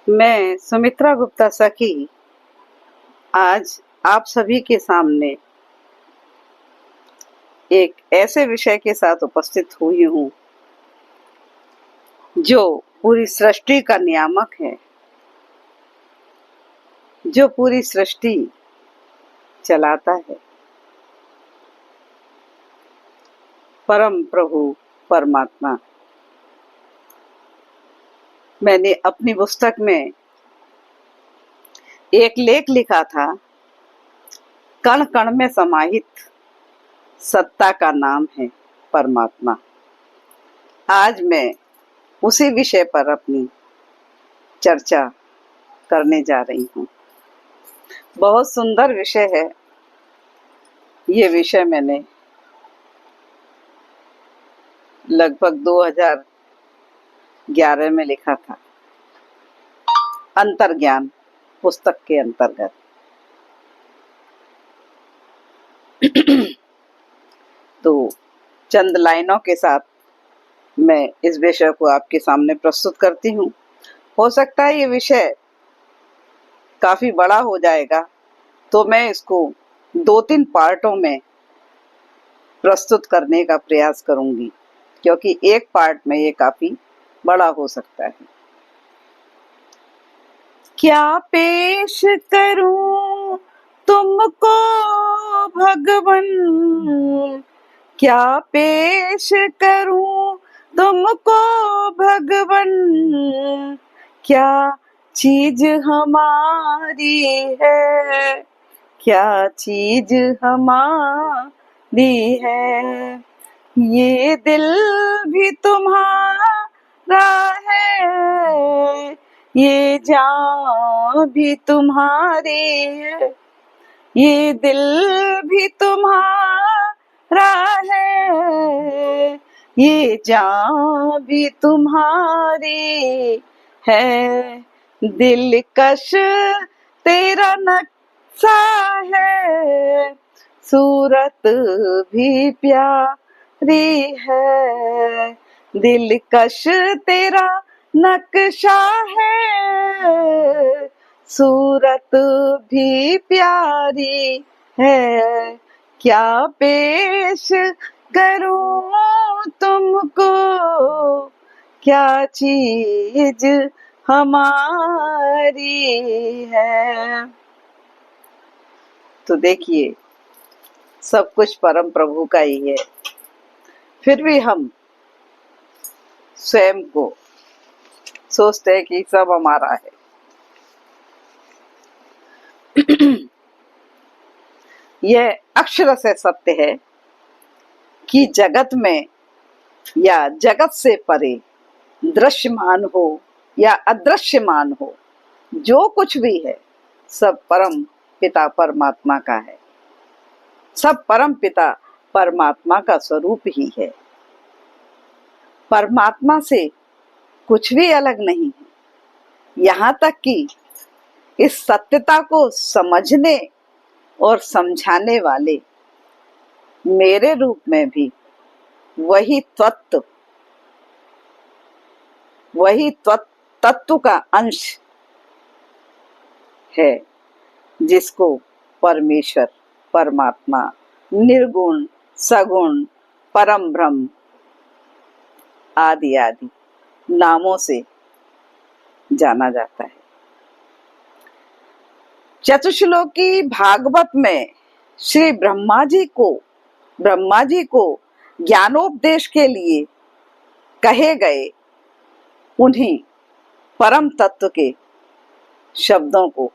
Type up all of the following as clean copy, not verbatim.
मैं सुमित्रा गुप्ता सखी आज आप सभी के सामने एक ऐसे विषय के साथ उपस्थित हुई हूँ जो पूरी सृष्टि का नियामक है, जो पूरी सृष्टि चलाता है। परम प्रभु परमात्मा। मैंने अपनी पुस्तक में एक लेख लिखा था, कण कण में समाहित सत्ता का नाम है परमात्मा। आज मैं उसी विषय पर अपनी चर्चा करने जा रही हूँ। बहुत सुंदर विषय है। ये विषय मैंने लगभग 2011 में लिखा था, अंतर्ज्ञान पुस्तक के अंतर्गत। तो चंद लाइनों के साथ मैं इस विषय को आपके सामने प्रस्तुत करती हूँ। हो सकता है ये विषय काफी बड़ा हो जाएगा, तो मैं इसको 2-3 पार्टों में प्रस्तुत करने का प्रयास करूंगी, क्योंकि एक पार्ट में ये काफी बड़ा हो सकता है। क्या पेश करूं तुमको भगवन, क्या पेश करूं तुमको भगवन, क्या चीज हमारी है, क्या चीज हमारी है। ये दिल भी तुम्हारा है, ये जान भी तुम्हारी है, ये दिल भी तुम्हारा है, ये जान भी तुम्हारी है। दिलकश तेरा नक्शा है, सूरत भी प्यारी है। दिलकश तेरा नक्शा है, सूरत भी प्यारी है। क्या पेश करूं तुमको, क्या चीज हमारी है। तो देखिए, सब कुछ परम प्रभु का ही है, फिर भी हम स्वयं को सोचते हैं कि सब हमारा है। यह अक्षर से सत्य है कि जगत में या जगत से परे दृश्यमान हो या अदृश्यमान हो, जो कुछ भी है सब परम पिता परमात्मा का है। सब परम पिता परमात्मा का स्वरूप ही है। परमात्मा से कुछ भी अलग नहीं है। यहाँ तक कि इस सत्यता को समझने और समझाने वाले मेरे रूप में भी वही तत्व का अंश है, जिसको परमेश्वर परमात्मा निर्गुण सगुण परम ब्रह्म आदि आदि नामों से जाना जाता है। चतुश्लोकी भागवत में श्री ब्रह्मा जी को ज्ञानोपदेश के लिए कहे गए उन्हीं परम तत्व के शब्दों को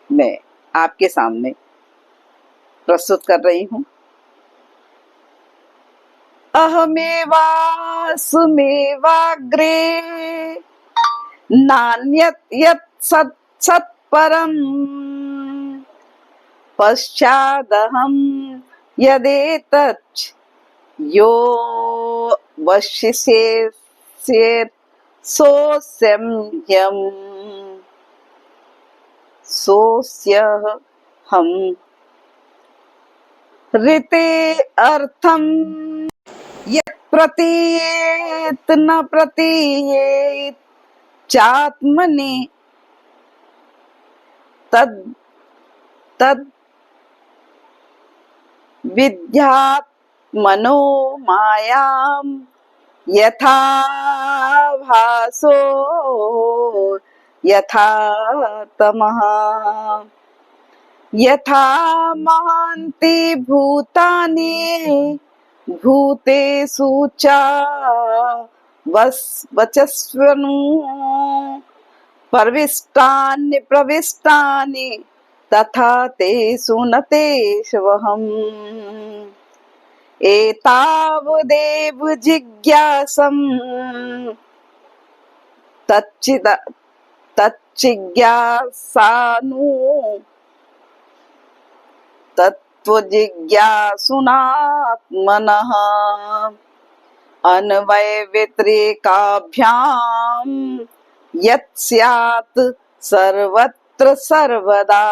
मैं आपके सामने प्रस्तुत कर रही हूँ। अहमेवास्मेवाग्रे नान्यत् यत् सत् सत्परम्, पश्चादहं यदेतच्च यो वशिष्येत् सोऽस्यहं ऋते अर्थं यत् प्रतीयेत् न प्रतीयेत् चात्मनि तद तद विद्यात्मनो मायां यथा भासो यथा तमः यथा महान्ति भूतानि भूतेषु च वचस्वनु प्रविष्टानि प्रविष्टानि तथा तेषु न तेष्वहम् एतावदेव जिज्ञासं तच्चिज्ञासानु तत्त्वजिज्ञासुनात्मनः अन्वयव्यतिरेकाभ्यां यत् स्यात् सर्वत्र सर्वदा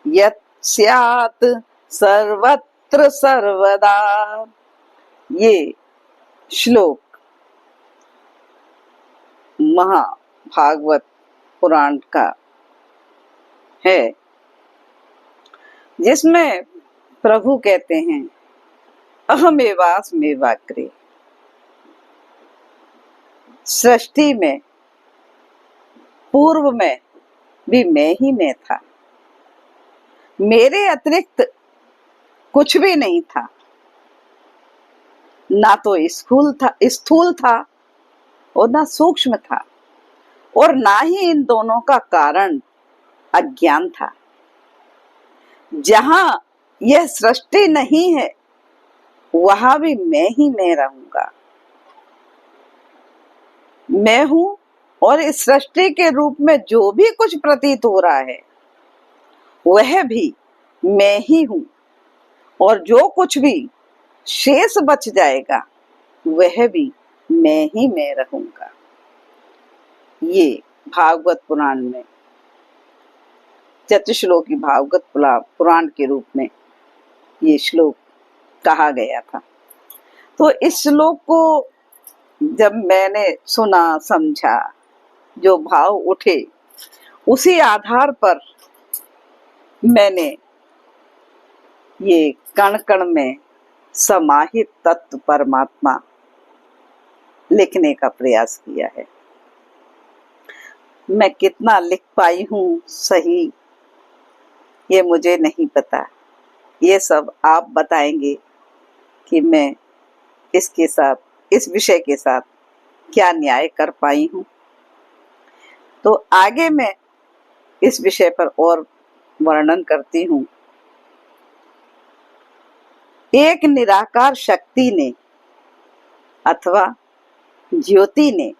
यत् स्यात् सर्वत्र सर्वदा। ये श्लोक महाभागवत पुराण का है, जिसमें प्रभु कहते हैं अहमेवास्म्येवाग्रे। सृष्टि में पूर्व में भी मैं ही मैं था, मेरे अतिरिक्त कुछ भी नहीं था, ना तो स्थूल था और ना सूक्ष्म था, और ना ही इन दोनों का कारण अज्ञान था। जहां यह सृष्टि नहीं है वहां भी मैं ही मैं रहूंगा। मैं हूं और इस सृष्टि के रूप में जो भी कुछ प्रतीत हो रहा है वह भी मैं ही हूं, और जो कुछ भी शेष बच जाएगा वह भी मैं ही मैं रहूंगा। ये भागवत पुराण में चतुश्लोकी भागवत पुराण के रूप में ये श्लोक कहा गया था। तो इस श्लोक को जब मैंने सुना समझा, जो भाव उठे उसी आधार पर मैंने ये कण कण में समाहित तत्व परमात्मा लिखने का प्रयास किया है। मैं कितना लिख पाई हूँ सही ये मुझे नहीं पता, ये सब आप बताएंगे कि मैं इसके साथ, इस विषय के साथ क्या न्याय कर पाई हूँ। तो आगे मैं इस विषय पर और वर्णन करती हूँ। एक निराकार शक्ति ने अथवा ज्योति ने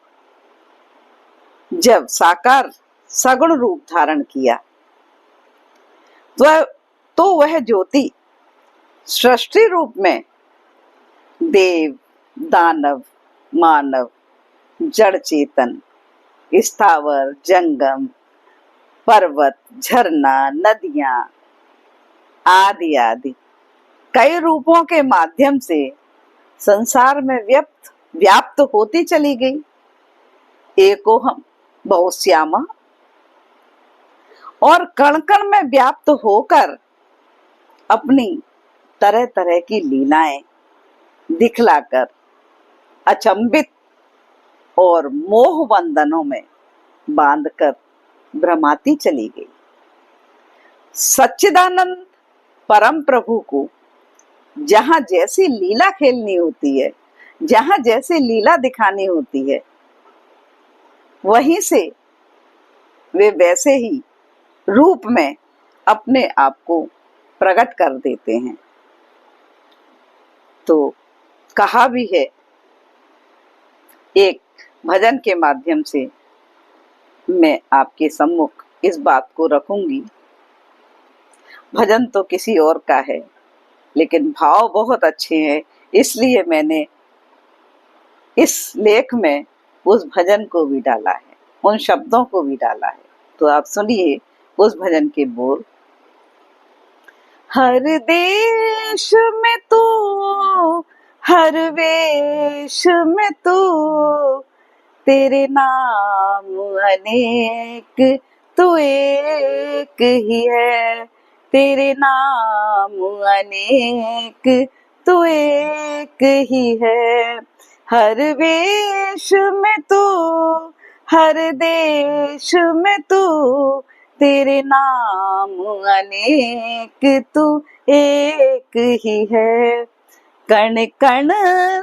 जब साकार सगुण रूप धारण किया तो वह ज्योति सृष्टि रूप में देव, दानव, मानव, जड़ चेतन, स्थावर, जंगम, पर्वत, झरना, नदियां आदि आदि कई रूपों के माध्यम से संसार में व्याप्त होती चली गई। एकोहम बहुश्यामा, और कण कण में व्याप्त होकर अपनी तरह तरह की लीलाएं दिखलाकर अचंभित और मोह बंधनों में बांधकर भ्रमाती चली गई। सच्चिदानंद परम प्रभु को जहां जैसी लीला खेलनी होती है, जहां जैसी लीला दिखानी होती है, वहीं से वे वैसे ही रूप में अपने आप को प्रकट कर देते हैं। तो कहा भी है, एक भजन के माध्यम से मैं आपके सम्मुख इस बात को रखूंगी। भजन तो किसी और का है, लेकिन भाव बहुत अच्छे हैं, इसलिए मैंने इस लेख में उस भजन को भी डाला है, उन शब्दों को भी डाला है। तो आप सुनिए उस भजन के बोल। हर देश में तू, हर वेश में तू, तेरे नाम अनेक तू एक ही है, तेरे नाम अनेक तू एक ही है। हर वेश में तू, हर देश में तू, तेरे नाम अनेक तू एक ही है। कण कण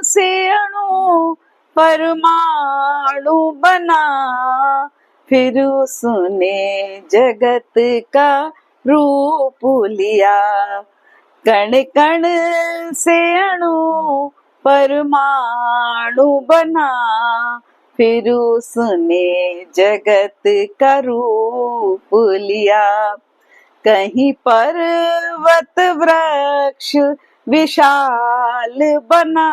से अणु परमाणु बना, फिर उसने जगत का रूप लिया। कण कण से अणु परमाणु बना, फिर उसने जगत का रूप लिया। कहीं पर्वत वृक्ष विशाल बना,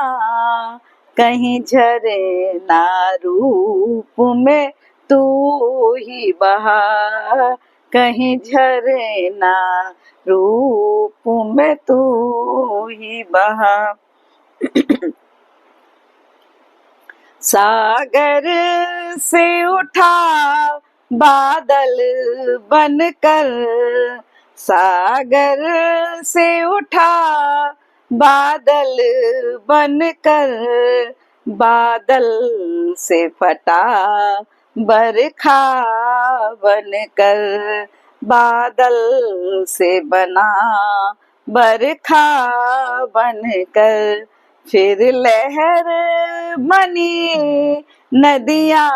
कहीं झरना रूप में तू ही बहा, कहीं झरना रूप में तू ही बहा। सागर से उठा बादल बनकर, सागर से उठा बादल बनकर, बादल से फटा बरखा बनकर, बादल से बना बरखा बनकर। फिर लहर बनी नदियाँ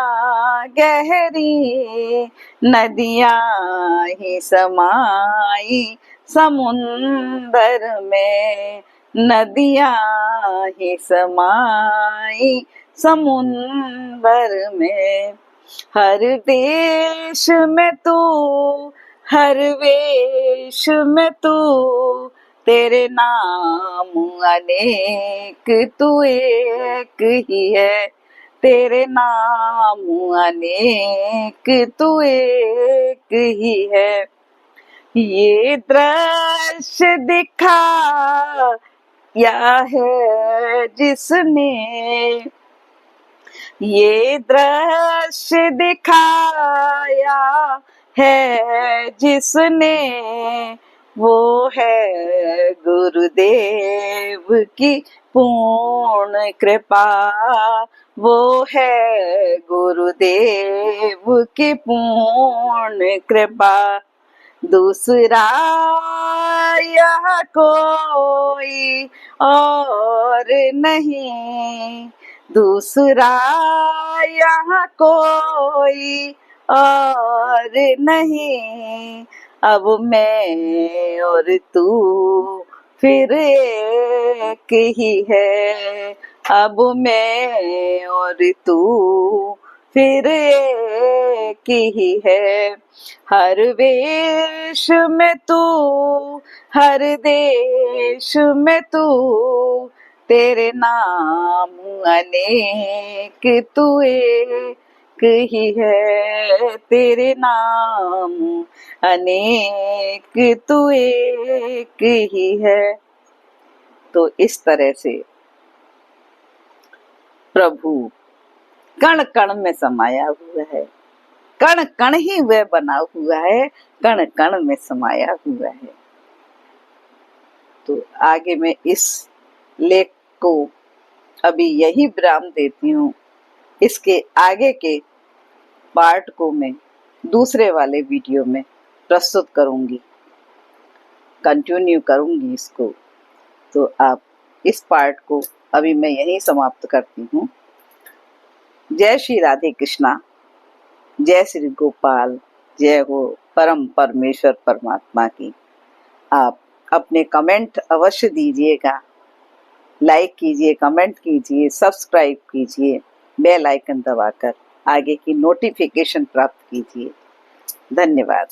गहरी, नदियाँ ही समाई समुंदर में, नदियाँ ही समाई समुंदर में। हर देश में तू, हर वेश में तू, तेरे नाम अनेक तू एक ही है, तेरे नाम अनेक तू एक ही है। ये दृश्य दिखाया है जिसने, ये दृश्य दिखाया है जिसने, वो है गुरुदेव की पूर्ण कृपा, वो है गुरुदेव की पूर्ण कृपा। दूसरा यह कोई और नहीं, दूसरा यहाँ कोई और नहीं। अब मैं और तू फिर एक ही है, अब मैं और तू फिर एक ही है। हर वेश में तू, हर देश में तू, तेरे नाम अनेक तू एक ही है, तेरे नाम अनेक तू एक ही है। तो इस तरह से प्रभु कण कण में समाया हुआ है, कण कण ही वह बना हुआ है, कण कण में समाया हुआ है। तो आगे मैं इस लेख को अभी यही विराम देती हूँ। इसके आगे के पार्ट को मैं दूसरे वाले वीडियो में प्रस्तुत करूंगी, कंटिन्यू करूंगी इसको। तो आप इस पार्ट को अभी मैं यहीं समाप्त करती हूँ। जय श्री राधे कृष्णा, जय श्री गोपाल, जय हो परम परमेश्वर परमात्मा की। आप अपने कमेंट अवश्य दीजिएगा, लाइक कीजिए, कमेंट कीजिए, सब्सक्राइब कीजिए, बेल आइकन दबाकर आगे की नोटिफिकेशन प्राप्त कीजिए। धन्यवाद।